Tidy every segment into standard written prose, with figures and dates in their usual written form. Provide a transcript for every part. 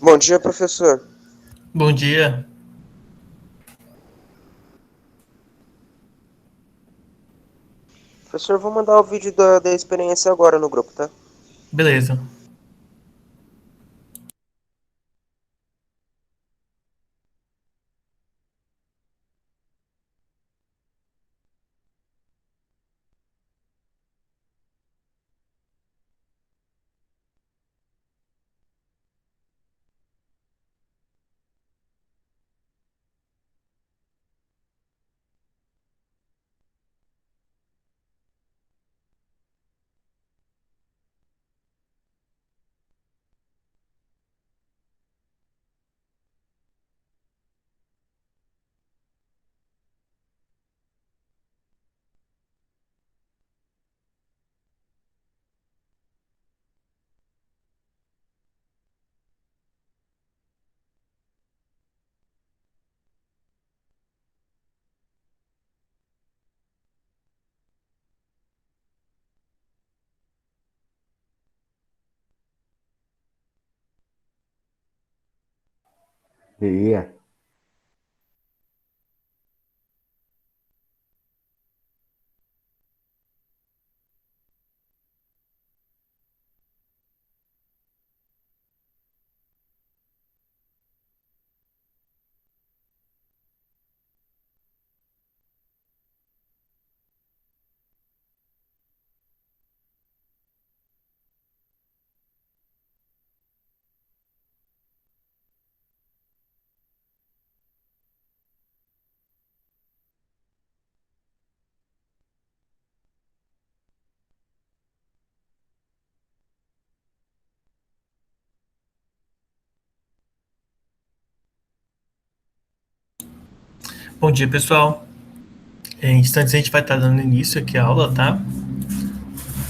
Bom dia, professor. Bom dia. Professor, vou mandar o vídeo da experiência agora no grupo, tá? Beleza. Dia. Bom dia, pessoal. Em instantes a gente vai estar dando início aqui à aula, tá?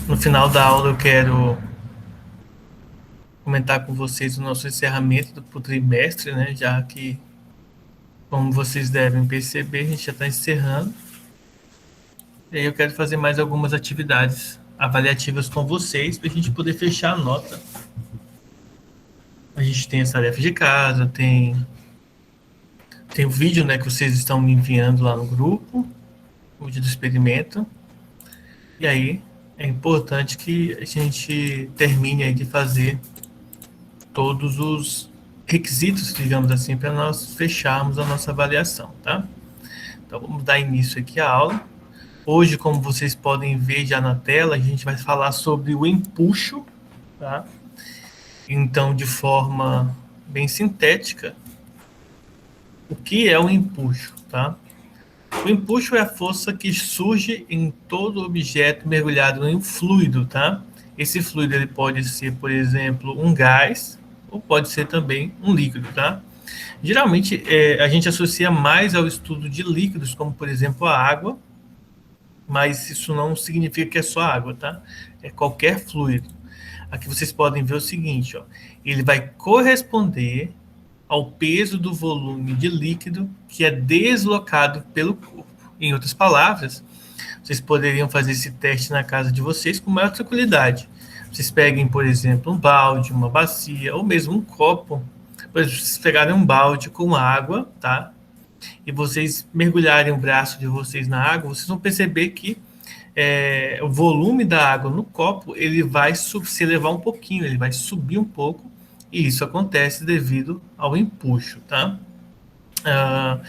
No final da aula eu quero comentar com vocês o nosso encerramento do trimestre, né? Já que, como vocês devem perceber, a gente já está encerrando. E aí eu quero fazer mais algumas atividades avaliativas com vocês para a gente poder fechar a nota. A gente tem as tarefas de casa, tem o vídeo, né, que vocês estão me enviando lá no grupo, o vídeo do experimento. E aí é importante que a gente termine aí de fazer todos os requisitos, digamos assim, para nós fecharmos a nossa avaliação, tá? Então vamos dar início aqui à aula. Hoje, como vocês podem ver já na tela, a gente vai falar sobre o empuxo, tá? Então, de forma bem sintética, o que é o empuxo, tá? O empuxo é a força que surge em todo objeto mergulhado em um fluido, tá? Esse fluido ele pode ser, por exemplo, um gás ou pode ser também um líquido, tá? Geralmente a gente associa mais ao estudo de líquidos, como por exemplo a água, mas isso não significa que é só água, tá? É qualquer fluido. Aqui vocês podem ver o seguinte, ó, ele vai corresponder ao peso do volume de líquido que é deslocado pelo corpo. Em outras palavras, vocês poderiam fazer esse teste na casa de vocês com maior tranquilidade. Vocês peguem, por exemplo, um balde, uma bacia ou mesmo um copo. Por exemplo, vocês pegarem um balde com água, tá? E vocês mergulharem o braço de vocês na água, vocês vão perceber que o volume da água no copo ele vai se elevar um pouquinho, ele vai subir um pouco, e isso acontece devido ao empuxo, tá? Uh,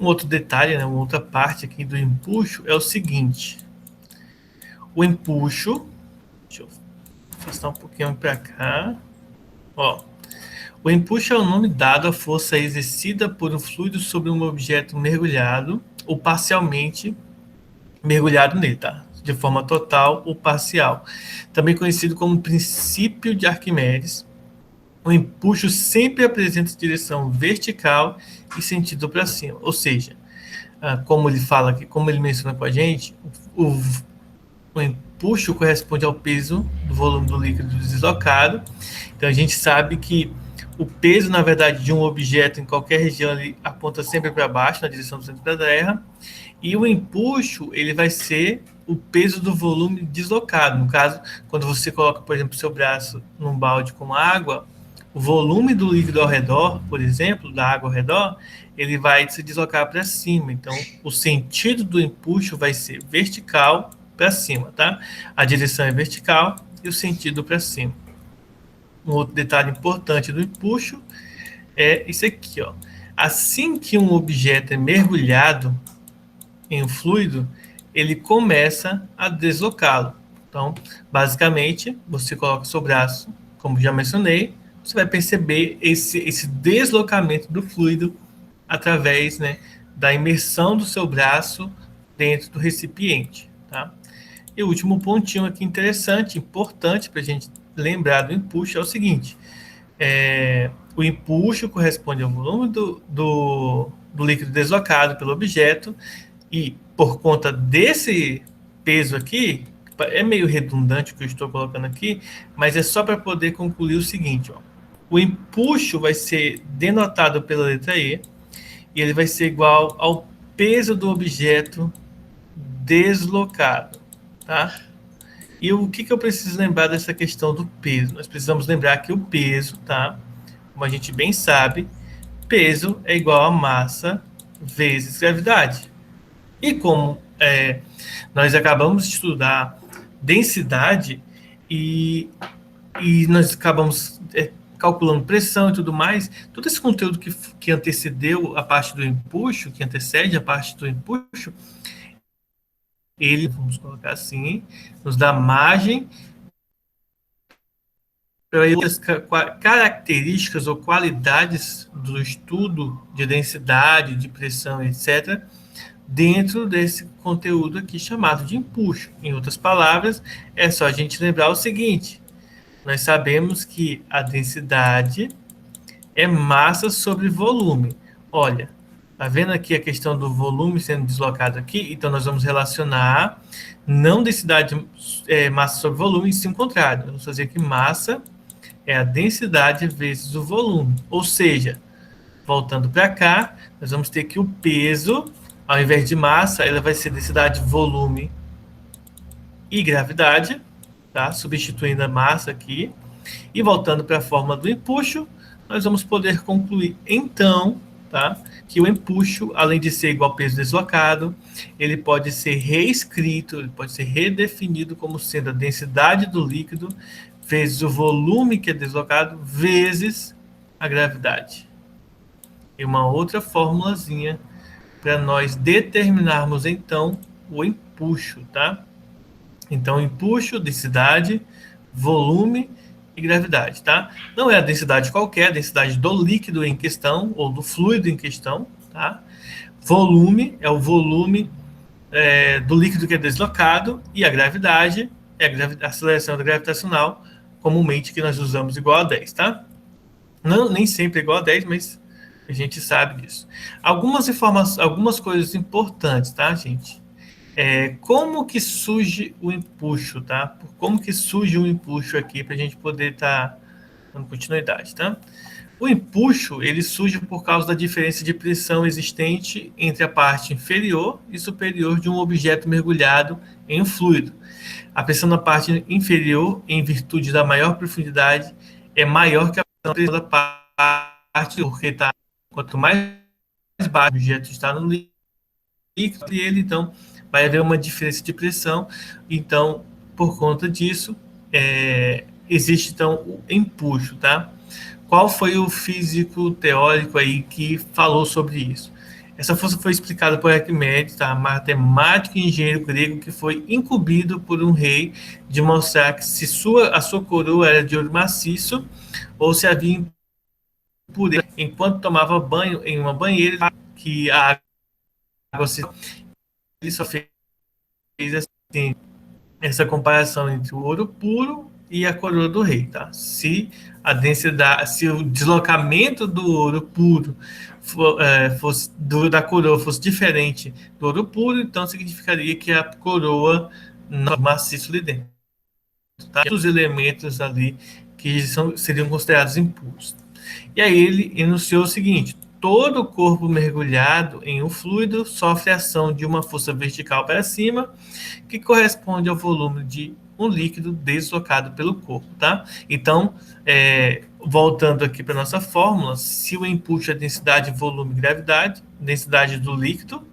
um outro detalhe, né, uma outra parte aqui do empuxo é o seguinte: o empuxo, deixa eu afastar um pouquinho para cá, ó. O empuxo é o nome dado à força exercida por um fluido sobre um objeto mergulhado ou parcialmente mergulhado nele, tá? De forma total ou parcial. Também conhecido como princípio de Arquimedes. O empuxo sempre apresenta direção vertical e sentido para cima. Ou seja, como ele fala aqui, como ele menciona com a gente, o empuxo corresponde ao peso do volume do líquido deslocado. Então a gente sabe que o peso, na verdade, de um objeto em qualquer região ele aponta sempre para baixo, na direção do centro da Terra. E o empuxo ele vai ser o peso do volume deslocado. No caso, quando você coloca, por exemplo, seu braço num balde com água, o volume do líquido ao redor, por exemplo, da água ao redor, ele vai se deslocar para cima. Então, o sentido do empuxo vai ser vertical para cima, tá? A direção é vertical e o sentido para cima. Um outro detalhe importante do empuxo é isso aqui, ó. Assim que um objeto é mergulhado em um fluido, ele começa a deslocá-lo. Então, basicamente, você coloca o seu braço, como já mencionei, você vai perceber esse deslocamento do fluido através, né, da imersão do seu braço dentro do recipiente, tá? E o último pontinho aqui interessante, importante para a gente lembrar do empuxo é o seguinte: o empuxo corresponde ao volume do líquido deslocado pelo objeto, e por conta desse peso aqui, é meio redundante o que eu estou colocando aqui, mas é só para poder concluir o seguinte, ó. O empuxo vai ser denotado pela letra E, e ele vai ser igual ao peso do objeto deslocado, tá? E o que eu preciso lembrar dessa questão do peso? Nós precisamos lembrar que o peso, tá? Como a gente bem sabe, peso é igual a massa vezes gravidade. E como nós acabamos de estudar densidade e nós acabamos calculando pressão e tudo mais, todo esse conteúdo que antecedeu a parte do empuxo, que antecede a parte do empuxo, ele, vamos colocar assim, nos dá margem para características ou qualidades do estudo de densidade, de pressão, etc., dentro desse conteúdo aqui chamado de empuxo. Em outras palavras, é só a gente lembrar o seguinte: nós sabemos que a densidade é massa sobre volume. Olha, tá vendo aqui a questão do volume sendo deslocado aqui? Então, nós vamos relacionar não densidade massa sobre volume, e sim o contrário. Vamos fazer que massa é a densidade vezes o volume. Ou seja, voltando para cá, nós vamos ter que o peso, ao invés de massa, ela vai ser densidade, volume e gravidade, tá? Substituindo a massa aqui. E voltando para a fórmula do empuxo, nós vamos poder concluir, então, tá, que o empuxo, além de ser igual ao peso deslocado, ele pode ser reescrito, ele pode ser redefinido como sendo a densidade do líquido vezes o volume que é deslocado vezes a gravidade. E uma outra formulazinha para nós determinarmos, então, o empuxo, tá? Então, empuxo, densidade, volume e gravidade, tá? Não é a densidade qualquer, a densidade do líquido em questão ou do fluido em questão, tá? Volume é o volume do líquido que é deslocado, e a gravidade é a aceleração gravitacional, comumente que nós usamos igual a 10, tá? Não, nem sempre é igual a 10, mas a gente sabe disso. Algumas coisas importantes, tá, gente? Como que surge o empuxo, tá? Como que surge o empuxo aqui para a gente poder estar dando continuidade, tá? O empuxo, ele surge por causa da diferença de pressão existente entre a parte inferior e superior de um objeto mergulhado em um fluido. A pressão na parte inferior, em virtude da maior profundidade, é maior que a pressão da parte, porque tá, quanto mais baixo o objeto está no líquido, ele, então, vai haver uma diferença de pressão. Então, por conta disso, existe, então, o empuxo, tá? Qual foi o físico teórico aí que falou sobre isso? Essa força foi explicada por Arquimedes, tá? Matemático e engenheiro grego, que foi incumbido por um rei de mostrar que se a sua coroa era de ouro maciço ou se havia impureza enquanto tomava banho em uma banheira, que a água se... Ele só fez assim, essa comparação entre o ouro puro e a coroa do rei, tá? Se a densidade, se o deslocamento do ouro puro da coroa fosse diferente do ouro puro, então significaria que a coroa não é maciço ali dentro, tá? Os elementos ali que seriam considerados impuros. E aí ele enunciou o seguinte: todo o corpo mergulhado em um fluido sofre a ação de uma força vertical para cima, que corresponde ao volume de um líquido deslocado pelo corpo, tá? Então, voltando aqui para nossa fórmula, se o empuxo é densidade, volume, gravidade, densidade do líquido,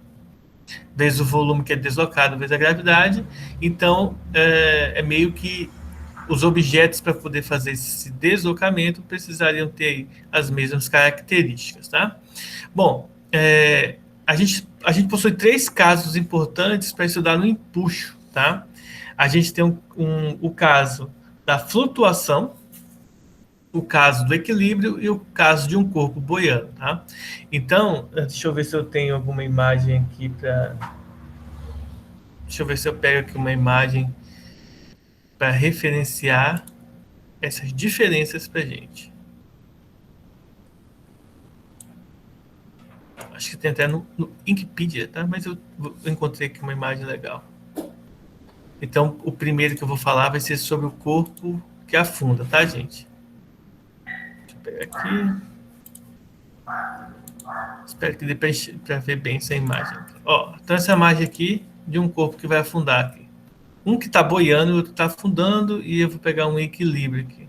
vezes o volume que é deslocado, vezes a gravidade, então é meio que os objetos para poder fazer esse deslocamento precisariam ter as mesmas características, tá? Bom, a gente possui 3 casos importantes para estudar no empuxo, tá? A gente tem o caso da flutuação, o caso do equilíbrio e o caso de um corpo boiando, tá? Então, deixa eu ver se eu tenho alguma imagem aqui para... Deixa eu ver se eu pego aqui uma imagem para referenciar essas diferenças para gente. Acho que tem até no Wikipedia, tá? Mas eu encontrei aqui uma imagem legal. Então, o primeiro que eu vou falar vai ser sobre o corpo que afunda, tá, gente? Deixa eu pegar aqui. Espero que dê para ver bem essa imagem. Ó, então essa imagem aqui de um corpo que vai afundar aqui. Um que está boiando e o outro está afundando, e eu vou pegar um equilíbrio aqui.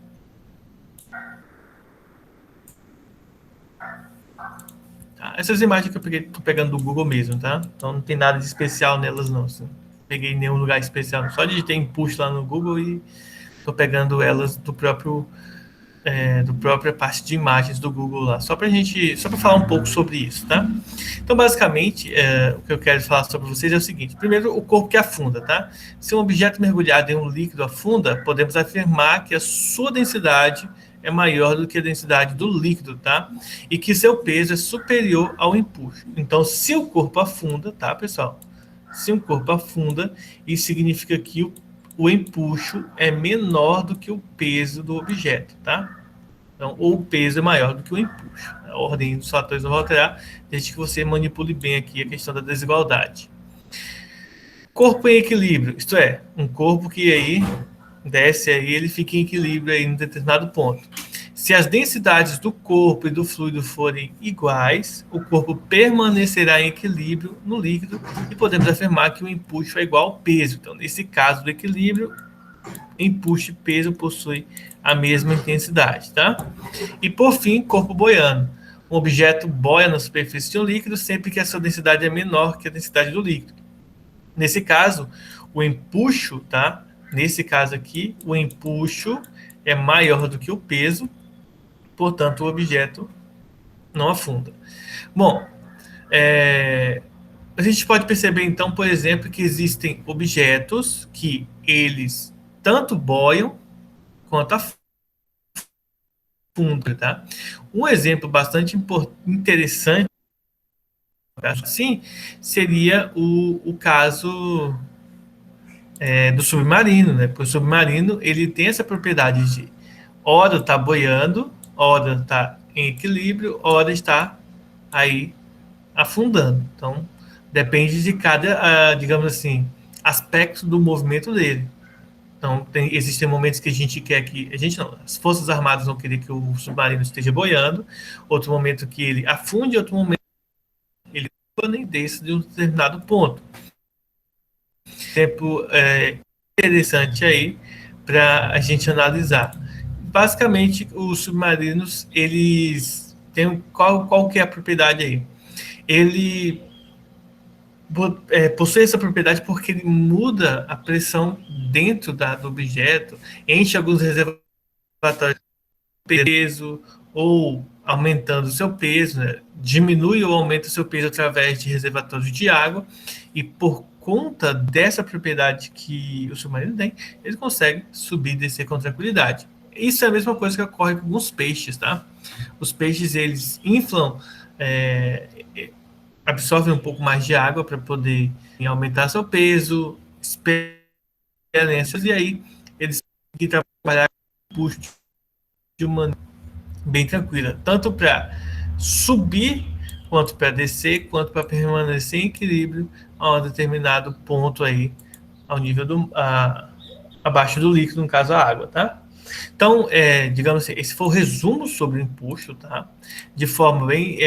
Tá? Essas imagens que eu peguei, tô pegando do Google mesmo, tá? Então não tem nada de especial nelas, não. Assim. Peguei em nenhum lugar especial. Só digitei empuxo lá no Google e tô pegando elas do própria parte de imagens do Google lá. Só para falar um pouco sobre isso, tá? Então, basicamente, o que eu quero falar sobre vocês é o seguinte. Primeiro, o corpo que afunda, tá? Se um objeto mergulhado em um líquido afunda, podemos afirmar que a sua densidade é maior do que a densidade do líquido, tá? E que seu peso é superior ao empuxo. Então, se o corpo afunda, tá, pessoal? Se um corpo afunda, isso significa que o empuxo é menor do que o peso do objeto, tá? Então, ou o peso é maior do que o empuxo. A ordem dos fatores não vai alterar, desde que você manipule bem aqui a questão da desigualdade. Corpo em equilíbrio, isto é, um corpo que aí desce aí, ele fica em equilíbrio aí em um determinado ponto. Se as densidades do corpo e do fluido forem iguais, o corpo permanecerá em equilíbrio no líquido e podemos afirmar que o empuxo é igual ao peso. Então, nesse caso do equilíbrio, empuxo e peso possuem a mesma intensidade, tá? E por fim, corpo boiando. Um objeto boia na superfície de um líquido sempre que a sua densidade é menor que a densidade do líquido. Nesse caso, o empuxo, tá? Nesse caso aqui, o empuxo é maior do que o peso, portanto, o objeto não afunda. Bom, a gente pode perceber, então, por exemplo, que existem objetos que eles tanto boiam quanto afundam, tá? Um exemplo bastante interessante, assim, seria o caso do submarino, né? Porque o submarino ele tem essa propriedade de hora está boiando, hora está em equilíbrio, hora está aí afundando. Então, depende de cada, digamos assim, aspecto do movimento dele. Então, existem momentos que a gente quer que... A gente não, as Forças Armadas vão querer que o submarino esteja boiando, outro momento que ele afunde, outro momento que ele nem desça de um determinado ponto. Tempo interessante aí para a gente analisar. Basicamente, os submarinos, eles têm... Qual que é a propriedade aí? Ele possui essa propriedade porque ele muda a pressão dentro do objeto, enche alguns reservatórios de peso ou aumentando o seu peso, né? Diminui ou aumenta o seu peso através de reservatórios de água, e por conta dessa propriedade que o submarino tem, ele consegue subir e descer com tranquilidade. Isso é a mesma coisa que ocorre com os peixes, tá? Os peixes, eles inflam, absorvem um pouco mais de água para poder aumentar seu peso, experiências, e aí eles conseguem trabalhar com o de uma maneira bem tranquila, tanto para subir, quanto para descer, quanto para permanecer em equilíbrio a um determinado ponto aí, ao nível abaixo do líquido, no caso a água, tá? Então, digamos assim, esse foi o resumo sobre o empuxo, tá? De forma bem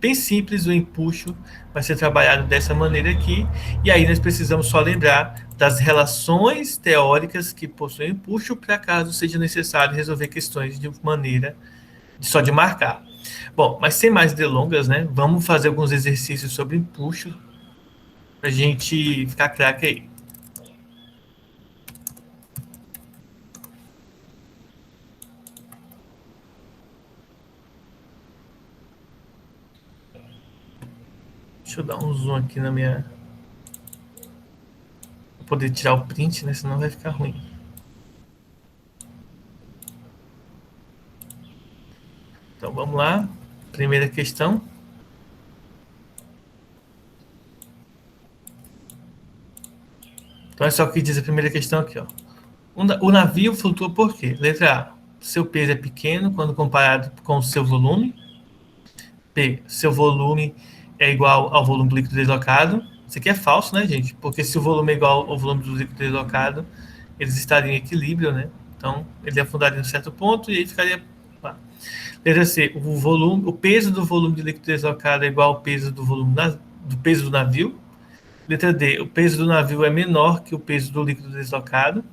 bem simples, o empuxo vai ser trabalhado dessa maneira aqui, e aí nós precisamos só lembrar das relações teóricas que possuem empuxo, para caso seja necessário resolver questões de maneira só de marcar. Bom, mas sem mais delongas, né? Vamos fazer alguns exercícios sobre empuxo para a gente ficar craque aí. Deixa eu dar um zoom aqui na minha... Vou poder tirar o print, né? Senão vai ficar ruim. Então vamos lá. Primeira questão. Então é só o que diz a primeira questão aqui, ó. O navio flutua por quê? Letra A. Seu peso é pequeno quando comparado com o seu volume. B. Seu volume é igual ao volume do líquido deslocado. Isso aqui é falso, né, gente? Porque se o volume é igual ao volume do líquido deslocado, eles estariam em equilíbrio, né? Então, ele afundaria em um certo ponto e aí ficaria lá. Letra C. O peso do volume de líquido deslocado é igual ao peso do volume do peso do navio. Letra D. O peso do navio é menor que o peso do líquido deslocado.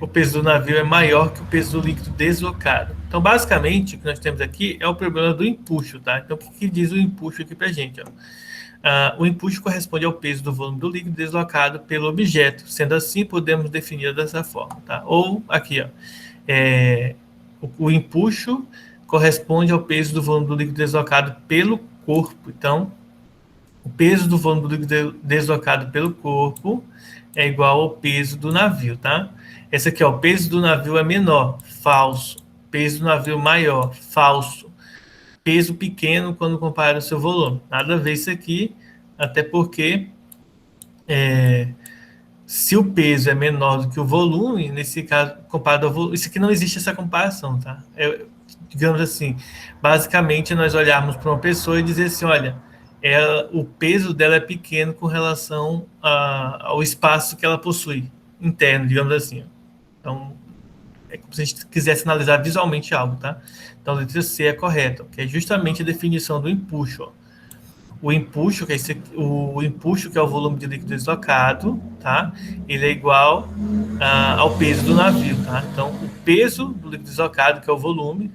O peso do navio é maior que o peso do líquido deslocado. Então, basicamente, o que nós temos aqui é o problema do empuxo, tá? Então, o que diz o empuxo aqui pra gente, ó? O empuxo corresponde ao peso do volume do líquido deslocado pelo objeto. Sendo assim, podemos definir dessa forma, tá? Ou, aqui, ó, o empuxo corresponde ao peso do volume do líquido deslocado pelo corpo. Então, o peso do volume do líquido deslocado pelo corpo é igual ao peso do navio, tá? Esse aqui, ó, o peso do navio é menor, falso. Peso do navio maior, falso. Peso pequeno quando compara o seu volume. Nada a ver isso aqui, até porque se o peso é menor do que o volume, nesse caso, comparado ao volume, isso aqui não existe essa comparação, tá? Digamos assim, basicamente nós olharmos para uma pessoa e dizer assim, olha, o peso dela é pequeno com relação ao espaço que ela possui, interno, digamos assim. Então, é como se a gente quisesse analisar visualmente algo, tá? Então, a letra C é correta, que é justamente a definição do empuxo. Ó. O empuxo, que é o volume de líquido deslocado, tá? Ele é igual ao peso do navio, tá? Então, o peso do líquido deslocado, que é o volume,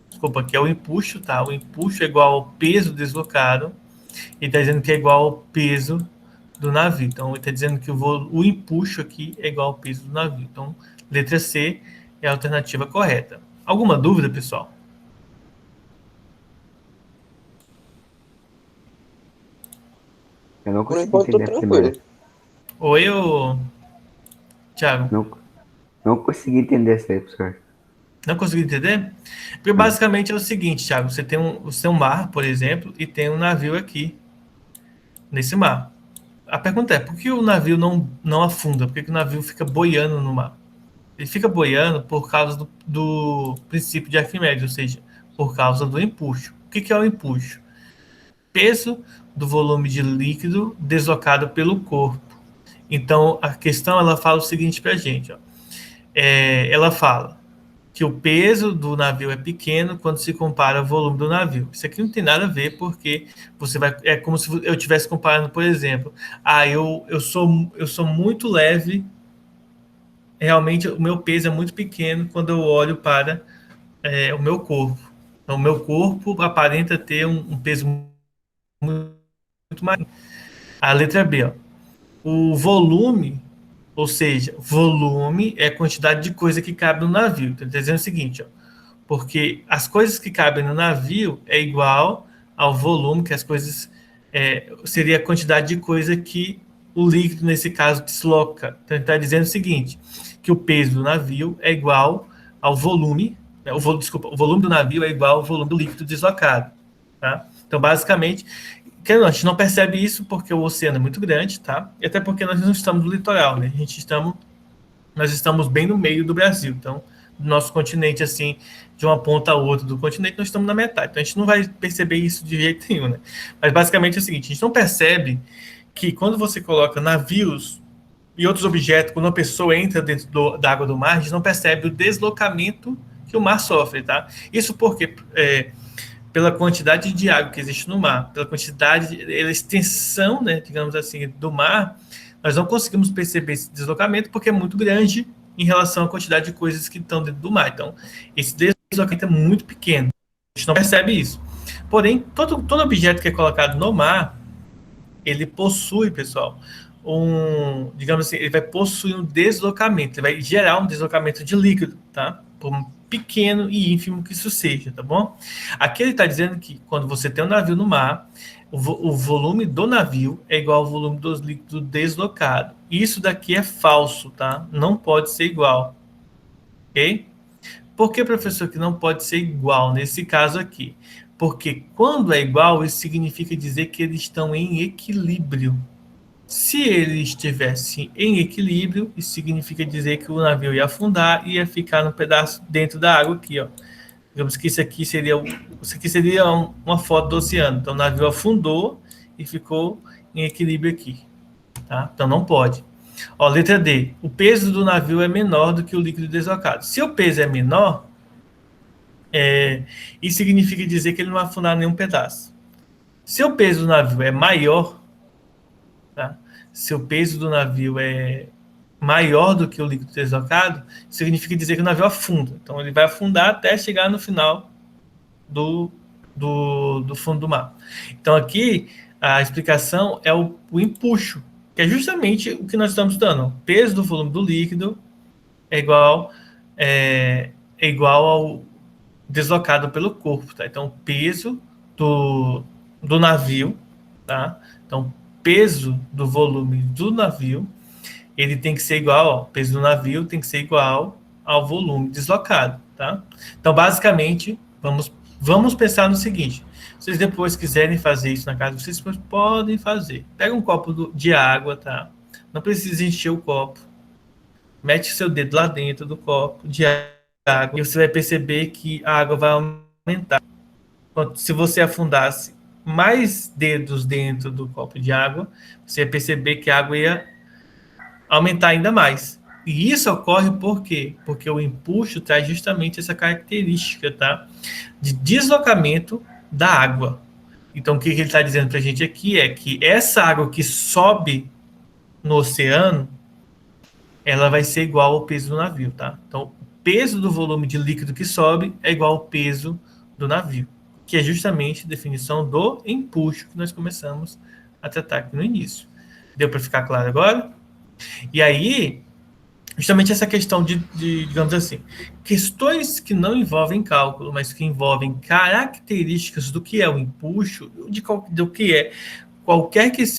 desculpa, que é o empuxo, tá? O empuxo é igual ao peso deslocado, e está dizendo que é igual ao peso do navio. Então, ele está dizendo que o empuxo aqui é igual ao peso do navio. Então, letra C é a alternativa correta. Alguma dúvida, pessoal? Eu não Por consegui enquanto, tô entender a primeira. tranquilo. Oi, Thiago. Não consegui entender essa aí, professor. Não conseguiu entender? Porque basicamente é o seguinte, Thiago, você tem um mar, por exemplo, e tem um navio aqui, nesse mar. A pergunta é, por que o navio não afunda? Por que o navio fica boiando no mar? Ele fica boiando por causa do princípio de Arquimedes, ou seja, por causa do empuxo. O que é o empuxo? Peso do volume de líquido deslocado pelo corpo. Então, a questão ela fala o seguinte para a gente. Ó. Ela fala que o peso do navio é pequeno quando se compara ao volume do navio. Isso aqui não tem nada a ver, porque é como se eu estivesse comparando, por exemplo, eu sou muito leve, realmente o meu peso é muito pequeno quando eu olho para o meu corpo. Então, o meu corpo aparenta ter um peso muito maior. A letra B, ó. O volume, ou seja, volume é a quantidade de coisa que cabe no navio. Então, ele está dizendo o seguinte, ó, porque as coisas que cabem no navio é igual ao volume, que as coisas seria a quantidade de coisa que o líquido, nesse caso, desloca. Então, ele está dizendo o seguinte, que o peso do navio é igual ao volume, o volume do navio é igual ao volume do líquido deslocado. Tá? Então, basicamente, a gente não percebe isso porque o oceano é muito grande, tá? E até porque nós não estamos no litoral, né? Nós estamos bem no meio do Brasil. Então, do nosso continente, assim, de uma ponta a outra do continente, nós estamos na metade. Então, a gente não vai perceber isso de jeito nenhum, né? Mas, basicamente, é o seguinte, a gente não percebe que quando você coloca navios e outros objetos, quando uma pessoa entra dentro da água do mar, a gente não percebe o deslocamento que o mar sofre, tá? Isso porque pela quantidade de água que existe no mar, pela quantidade, pela extensão, né, digamos assim, do mar, nós não conseguimos perceber esse deslocamento porque é muito grande em relação à quantidade de coisas que estão dentro do mar. Então, esse deslocamento é muito pequeno. A gente não percebe isso. Porém, todo objeto que é colocado no mar, ele possui, pessoal, digamos assim, ele vai possuir um deslocamento, ele vai gerar um deslocamento de líquido, tá? Por pequeno e ínfimo que isso seja, tá bom? Aqui ele está dizendo que quando você tem um navio no mar, o volume do navio é igual ao volume dos líquidos deslocado. Isso daqui é falso, tá? Não pode ser igual, ok? Por que, professor, que não pode ser igual nesse caso aqui? Porque quando é igual, isso significa dizer que eles estão em equilíbrio. Se ele estivesse em equilíbrio, isso significa dizer que o navio ia afundar e ia ficar num pedaço dentro da água aqui, ó. Digamos que isso aqui seria uma foto do oceano. Então, o navio afundou e ficou em equilíbrio aqui, tá? Então, não pode. Ó, letra D. O peso do navio é menor do que o líquido deslocado. Se o peso é menor, isso significa dizer que ele não vai afundar nenhum pedaço. Se o peso do navio é maior, tá? Se o peso do navio é maior do que o líquido deslocado, significa dizer que o navio afunda. Então, ele vai afundar até chegar no final do fundo do mar. Então, aqui, a explicação é o empuxo, que é justamente o que nós estamos dando. O peso do volume do líquido é igual ao deslocado pelo corpo, tá? Então, o peso do navio, tá? Então, peso do volume do navio, ele tem que ser igual, ó, o peso do navio tem que ser igual ao volume deslocado, tá? Então, basicamente, vamos pensar no seguinte: se vocês depois quiserem fazer isso na casa, vocês podem fazer. Pega um copo de água, tá? Não precisa encher o copo. Mete seu dedo lá dentro do copo de água e você vai perceber que a água vai aumentar. Se você afundasse mais dedos dentro do copo de água, você ia perceber que a água ia aumentar ainda mais. E isso ocorre por quê? Porque o empuxo traz justamente essa característica, tá? De deslocamento da água. Então, o que ele está dizendo para a gente aqui é que essa água que sobe no oceano, ela vai ser igual ao peso do navio, tá? Então, o peso do volume de líquido que sobe é igual ao peso do navio, que é justamente a definição do empuxo que nós começamos a tratar aqui no início. Deu para ficar claro agora? E aí, justamente essa questão de, digamos assim, questões que não envolvem cálculo, mas que envolvem características do que é o empuxo, do que é qualquer que seja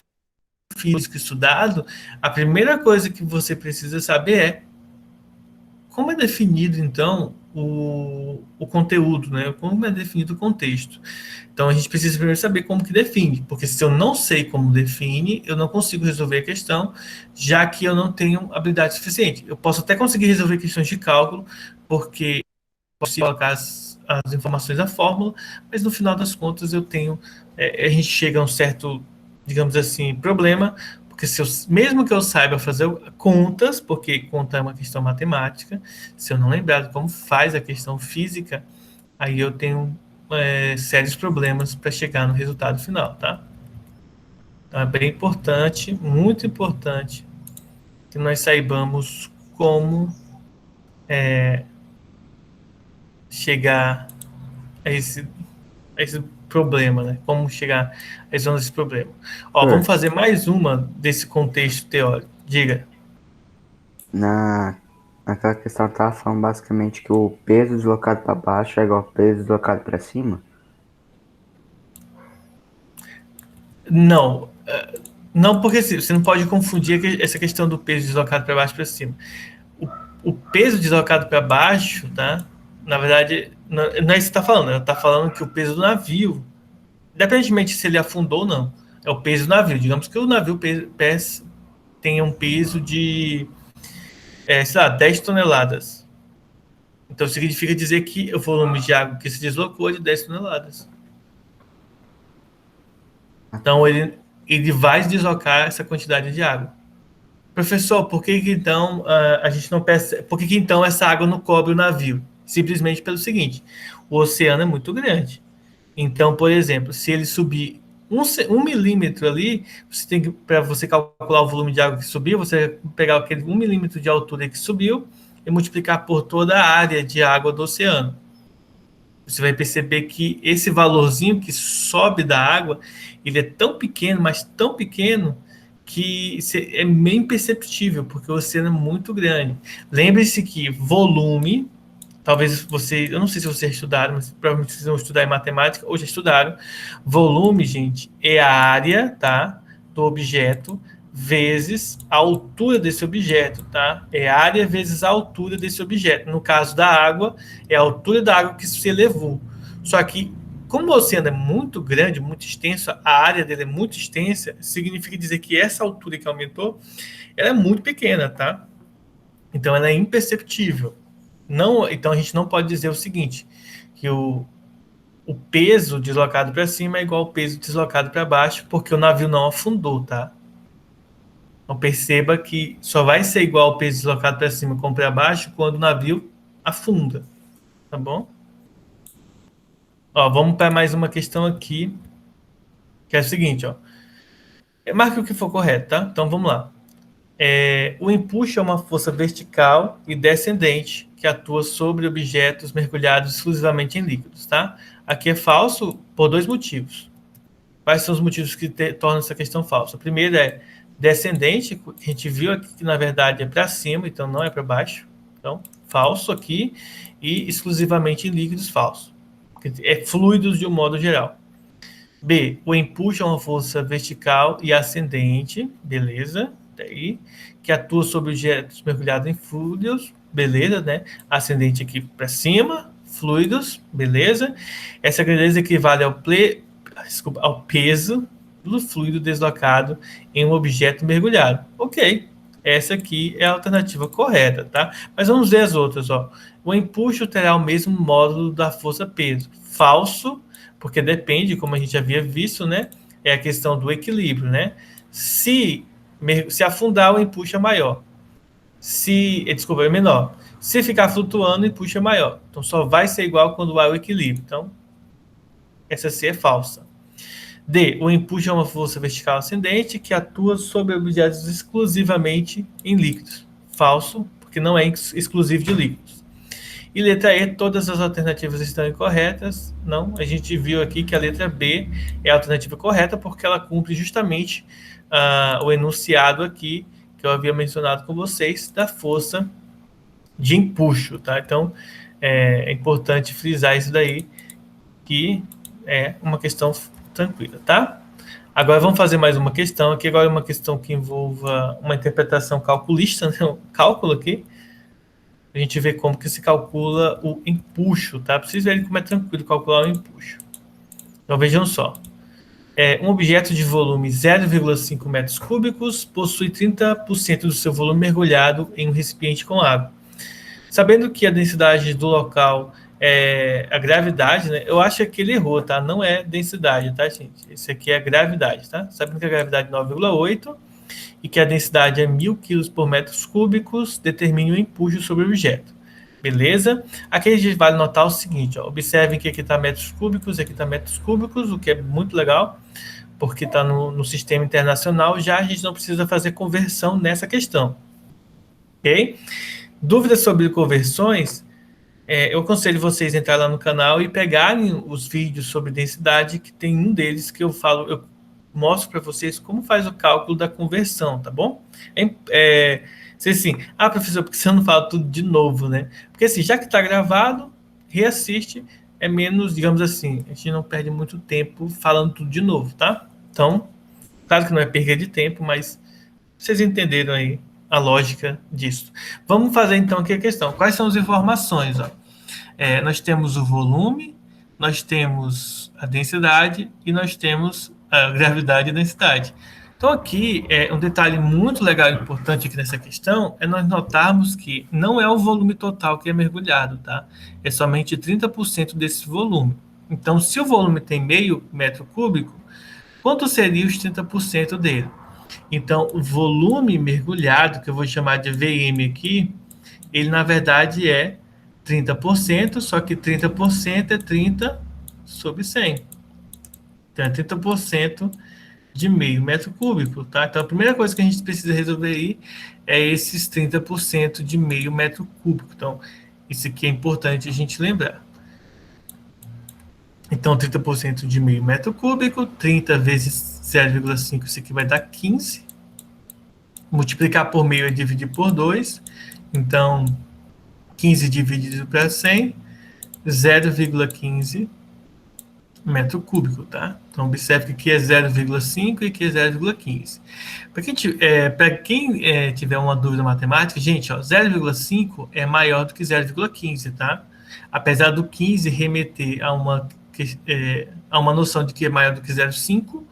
o físico estudado, a primeira coisa que você precisa saber é como é definido, então, o conteúdo, né? Como é definido o contexto. Então, a gente precisa primeiro saber como que define, porque se eu não sei como define, eu não consigo resolver a questão, já que eu não tenho habilidade suficiente. Eu posso até conseguir resolver questões de cálculo, porque posso colocar as informações da fórmula, mas no final das contas eu tenho, a gente chega a um certo, digamos assim, problema, porque mesmo que eu saiba fazer contas, porque conta é uma questão matemática, se eu não lembrar de como faz a questão física, aí eu tenho sérios problemas para chegar no resultado final, tá? Então é bem importante, muito importante, que nós saibamos como chegar a esse problema, né? Como chegar a resolução desse problema. Ó, vamos fazer mais uma desse contexto teórico. Diga. Naquela questão tá falando basicamente que o peso deslocado para baixo é igual ao peso deslocado para cima? Não. Não, porque você não pode confundir essa questão do peso deslocado para baixo e para cima. O peso deslocado para baixo, tá? Na verdade, não é isso que você está falando. Ela está falando que o peso do navio, independentemente se ele afundou ou não, é o peso do navio. Digamos que o navio tenha um peso de, sei lá, 10 toneladas. Então, significa dizer que o volume de água que se deslocou é de 10 toneladas. Então, ele vai deslocar essa quantidade de água. Professor, por que então a gente não percebe? Por que então essa água não cobre o navio? Simplesmente pelo seguinte: o oceano é muito grande. Então, por exemplo, se ele subir um milímetro ali, você tem que, para você calcular o volume de água que subiu, você vai pegar aquele 1 milímetro de altura que subiu e multiplicar por toda a área de água do oceano. Você vai perceber que esse valorzinho que sobe da água, ele é tão pequeno, mas tão pequeno, que é meio imperceptível, porque o oceano é muito grande. Lembre-se que volume, talvez você, eu não sei se vocês estudaram, mas provavelmente vocês vão estudar em matemática, ou já estudaram. Volume, gente, é a área, tá, do objeto vezes a altura desse objeto, tá? É a área vezes a altura desse objeto. No caso da água, é a altura da água que se elevou. Só que, como o oceano é muito grande, muito extenso, a área dele é muito extensa, significa dizer que essa altura que aumentou, ela é muito pequena, tá? Então, ela é imperceptível. Não, então, a gente não pode dizer o seguinte, que o peso deslocado para cima é igual ao peso deslocado para baixo, porque o navio não afundou, tá? Então perceba que só vai ser igual ao peso deslocado para cima como para baixo quando o navio afunda, tá bom? Ó, vamos para mais uma questão aqui, que é o seguinte, ó. Marque o que for correto, tá? Então vamos lá. O empuxo é uma força vertical e descendente que atua sobre objetos mergulhados exclusivamente em líquidos, tá? Aqui é falso por dois motivos. Quais são os motivos que tornam essa questão falsa? O primeiro é descendente, que a gente viu aqui que na verdade é para cima, então não é para baixo. Então, falso aqui, e exclusivamente em líquidos, falso. É fluidos de um modo geral. B, o empuxo é uma força vertical e ascendente, beleza, daí, que atua sobre objetos mergulhados em fluidos, beleza, né? Ascendente aqui para cima, fluidos, beleza. Essa grandeza equivale ao peso do fluido deslocado em um objeto mergulhado. Ok, essa aqui é a alternativa correta, tá? Mas vamos ver as outras, ó. O empuxo terá o mesmo módulo da força-peso. Falso, porque depende, como a gente havia visto, né? É a questão do equilíbrio, né? Se afundar, o empuxo é maior. Desculpa, é menor. Se ficar flutuando, o empuxo é maior. Então, só vai ser igual quando há o equilíbrio. Então, essa C é falsa. D. O empuxo é uma força vertical ascendente que atua sobre objetos exclusivamente em líquidos. Falso, porque não é exclusivo de líquidos. E letra E, todas as alternativas estão incorretas. Não, a gente viu aqui que a letra B é a alternativa correta, porque ela cumpre justamente o enunciado aqui, que eu havia mencionado com vocês, da força de empuxo, tá? Então, é importante frisar isso daí, que é uma questão tranquila, tá? Agora vamos fazer mais uma questão aqui. Agora é uma questão que envolva uma interpretação calculista, né? Um cálculo aqui. A gente vê como que se calcula o empuxo, tá? Preciso ver como é tranquilo calcular o empuxo. Então vejam só. Um objeto de volume 0,5 metros cúbicos possui 30% do seu volume mergulhado em um recipiente com água. Sabendo que a densidade do local é a gravidade, né? Eu acho que ele errou, tá? Não é densidade, tá, gente? Esse aqui é a gravidade, tá? Sabendo que a gravidade é 9,8 e que a densidade é 1.000 kg por metros cúbicos, determine o empuxo sobre o objeto. Beleza? Aqui a gente vai notar o seguinte, ó. Observem que aqui está metros cúbicos, aqui está metros cúbicos, o que é muito legal, porque está no sistema internacional, já a gente não precisa fazer conversão nessa questão. Ok? Dúvidas sobre conversões? Eu aconselho vocês a entrar lá no canal e pegarem os vídeos sobre densidade, que tem um deles que eu mostro para vocês como faz o cálculo da conversão, tá bom? Assim, professor, por que você não fala tudo de novo, né? Porque assim, já que está gravado, reassiste, é menos, digamos assim, a gente não perde muito tempo falando tudo de novo, tá? Então, claro que não é perda de tempo, mas vocês entenderam aí a lógica disso. Vamos fazer então aqui a questão. Quais são as informações? Ó? Nós temos o volume, nós temos a densidade e nós temos a gravidade e densidade. Então aqui, um detalhe muito legal e importante aqui nessa questão é nós notarmos que não é o volume total que é mergulhado, tá? É somente 30% desse volume. Então, se o volume tem meio metro cúbico, quanto seria os 30% dele? Então, o volume mergulhado, que eu vou chamar de VM aqui, ele na verdade é 30%, só que 30% é 30 sobre 100. Então, é 30% de meio metro cúbico, tá? Então, a primeira coisa que a gente precisa resolver aí é esses 30% de meio metro cúbico. Então, isso aqui é importante a gente lembrar. Então, 30% de meio metro cúbico, 30 vezes 0,5, isso aqui vai dar 15. Multiplicar por meio é dividir por 2. Então, 15 dividido para 100, 0,15 metro cúbico, tá? Então, observe que aqui é 0,5 e aqui é 0,15. Para quem tiver uma dúvida matemática, gente, 0,5 é maior do que 0,15, tá? Apesar do 15 remeter a uma noção de que é maior do que 0,5,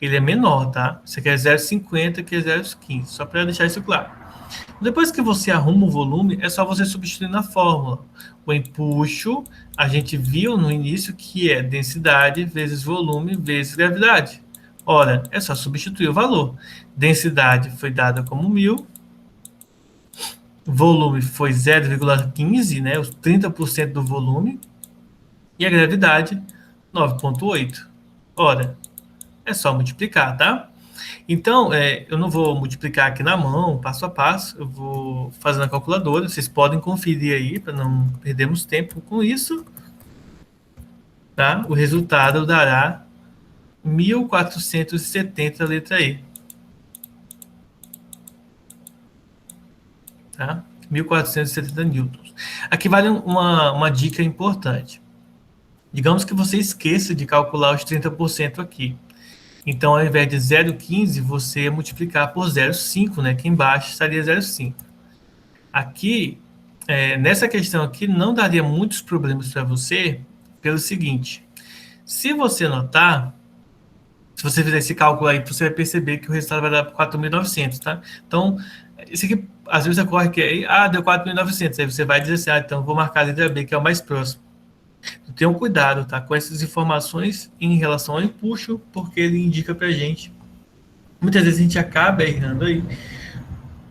ele é menor, tá? Isso aqui é 0,50, aqui é 0,15, só para deixar isso claro. Depois que você arruma o volume, é só você substituir na fórmula. O empuxo, a gente viu no início que é densidade vezes volume vezes gravidade. Ora, é só substituir o valor. Densidade foi dada como 1.000. Volume foi 0,15, né? Os 30% do volume. E a gravidade, 9,8. Ora, é só multiplicar, tá? Então, eu não vou multiplicar aqui na mão, passo a passo, eu vou fazer na calculadora, vocês podem conferir aí, para não perdermos tempo com isso, tá? O resultado dará 1.470, letra E. Tá? 1.470 newtons. Aqui vale uma dica importante. Digamos que você esqueça de calcular os 30% aqui. Então, ao invés de 0,15, você multiplicar por 0,5, né? Aqui embaixo estaria 0,5. Aqui, nessa questão aqui, não daria muitos problemas para você, pelo seguinte. Se você notar, se você fizer esse cálculo aí, você vai perceber que o resultado vai dar 4.900, tá? Então, isso aqui, às vezes ocorre que deu 4.900. Aí você vai dizer assim, então vou marcar a letra B, que é o mais próximo. Tenham cuidado, tá, com essas informações em relação ao empuxo, porque ele indica pra gente. Muitas vezes a gente acaba errando aí,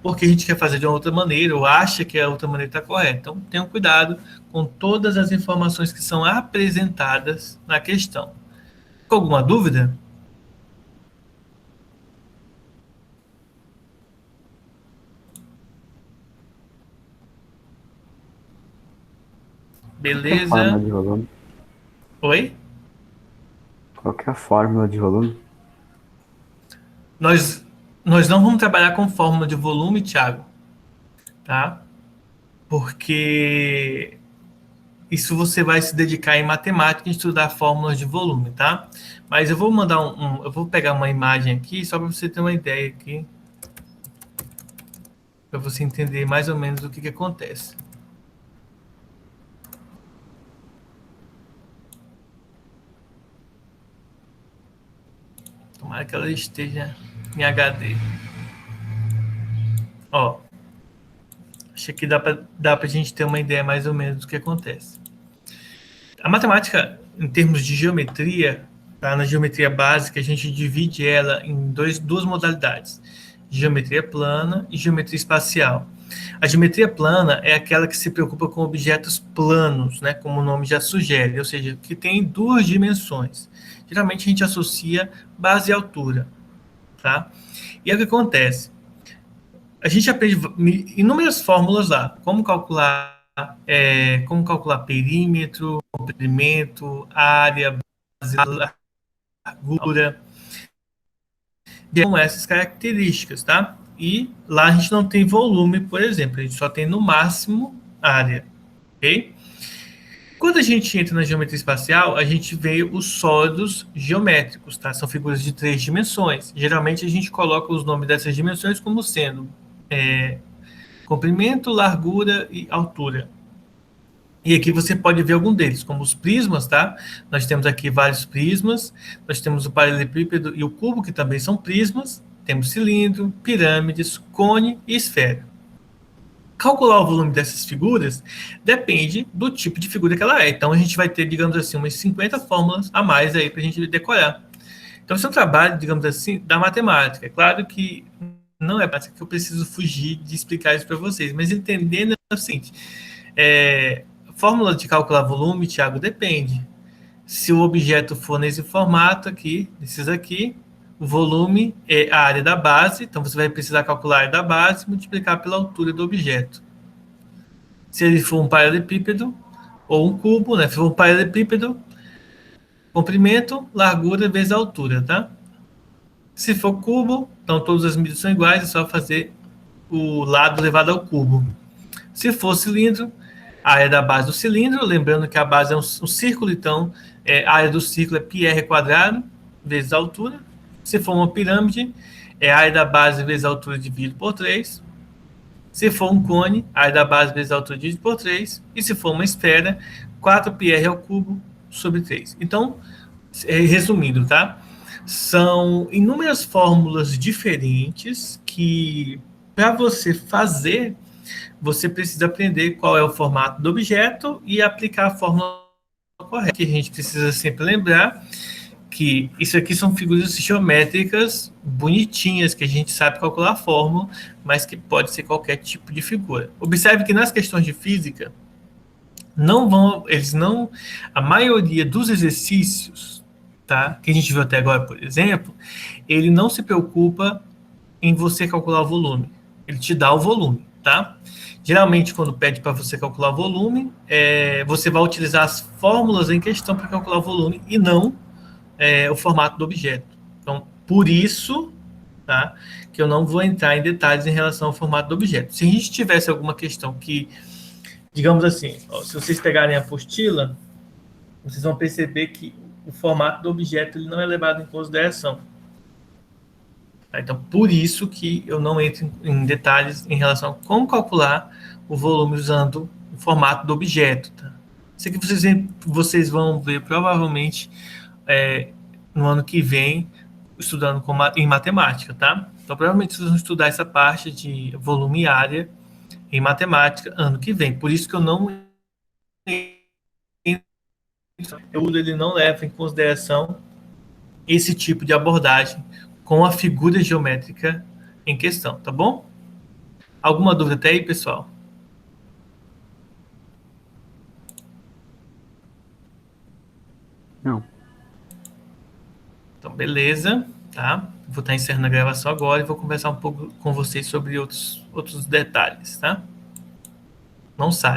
porque a gente quer fazer de uma outra maneira, ou acha que a outra maneira está correta. Então, tenham cuidado com todas as informações que são apresentadas na questão. Com alguma dúvida? Beleza. Fórmula de volume. Oi? Qual que é a fórmula de volume? Nós não vamos trabalhar com fórmula de volume, Thiago, tá? Porque isso você vai se dedicar em matemática e estudar fórmulas de volume, tá? Mas eu vou mandar eu vou pegar uma imagem aqui só para você ter uma ideia aqui, para você entender mais ou menos o que acontece. Tomara que ela esteja em HD. Ó, acho que dá para a gente ter uma ideia mais ou menos do que acontece. A matemática, em termos de geometria, tá? Na geometria básica, a gente divide ela em duas modalidades: geometria plana e geometria espacial. A geometria plana é aquela que se preocupa com objetos planos, né, como o nome já sugere, ou seja, que tem duas dimensões. Geralmente a gente associa base e altura, tá? E é o que acontece. A gente aprende inúmeras fórmulas lá, como calcular perímetro, comprimento, área, base, largura, com essas características, tá? E lá a gente não tem volume, por exemplo, a gente só tem no máximo área, ok? Quando a gente entra na geometria espacial, a gente vê os sólidos geométricos, tá? São figuras de 3 dimensões. Geralmente a gente coloca os nomes dessas dimensões como sendo comprimento, largura e altura. E aqui você pode ver algum deles, como os prismas, tá? Nós temos aqui vários prismas, nós temos o paralelepípedo e o cubo, que também são prismas, temos cilindro, pirâmides, cone e esfera. Calcular o volume dessas figuras depende do tipo de figura que ela é. Então, a gente vai ter, digamos assim, umas 50 fórmulas a mais aí para a gente decorar. Então, esse é um trabalho, digamos assim, da matemática. É claro que não é prática que eu preciso fugir de explicar isso para vocês, mas entendendo é o seguinte, fórmula de calcular volume, Thiago, depende. Se o objeto for nesse formato aqui, esses aqui, o volume é a área da base, então você vai precisar calcular a área da base e multiplicar pela altura do objeto. Se ele for um paralelepípedo ou um cubo, né? Se for um paralelepípedo, comprimento, largura vezes a altura, tá? Se for cubo, então todas as medidas são iguais, é só fazer o lado elevado ao cubo. Se for cilindro, a área da base do cilindro, lembrando que a base é um círculo, então a área do círculo é πr quadrado vezes a altura. Se for uma pirâmide, a área da base vezes a altura dividido por 3. Se for um cone, a área da base vezes a altura dividido por 3. E se for uma esfera, 4πr ao cubo sobre 3. Então, resumindo, tá? São inúmeras fórmulas diferentes que, para você fazer, você precisa aprender qual é o formato do objeto e aplicar a fórmula correta. Que a gente precisa sempre lembrar que isso aqui são figuras geométricas bonitinhas, que a gente sabe calcular a fórmula, mas que pode ser qualquer tipo de figura. Observe que nas questões de física, a maioria dos exercícios, tá, que a gente viu até agora, por exemplo, ele não se preocupa em você calcular o volume. Ele te dá o volume, tá? Geralmente, quando pede para você calcular o volume, você vai utilizar as fórmulas em questão para calcular o volume e não o formato do objeto. Então, por isso, tá, que eu não vou entrar em detalhes em relação ao formato do objeto. Se a gente tivesse alguma questão que, digamos assim, se vocês pegarem a apostila, vocês vão perceber que o formato do objeto ele não é levado em consideração. Então, por isso que eu não entro em detalhes em relação a como calcular o volume usando o formato do objeto. Tá? Isso aqui vocês vão ver provavelmente no ano que vem, estudando em matemática, tá? Então, provavelmente vocês vão estudar essa parte de volume e área em matemática ano que vem. Por isso que eu não... ele não leva em consideração esse tipo de abordagem com a figura geométrica em questão, tá bom? Alguma dúvida até aí, pessoal? Não. Então, beleza, tá? Vou estar encerrando a gravação agora e vou conversar um pouco com vocês sobre outros detalhes, tá? Não sai.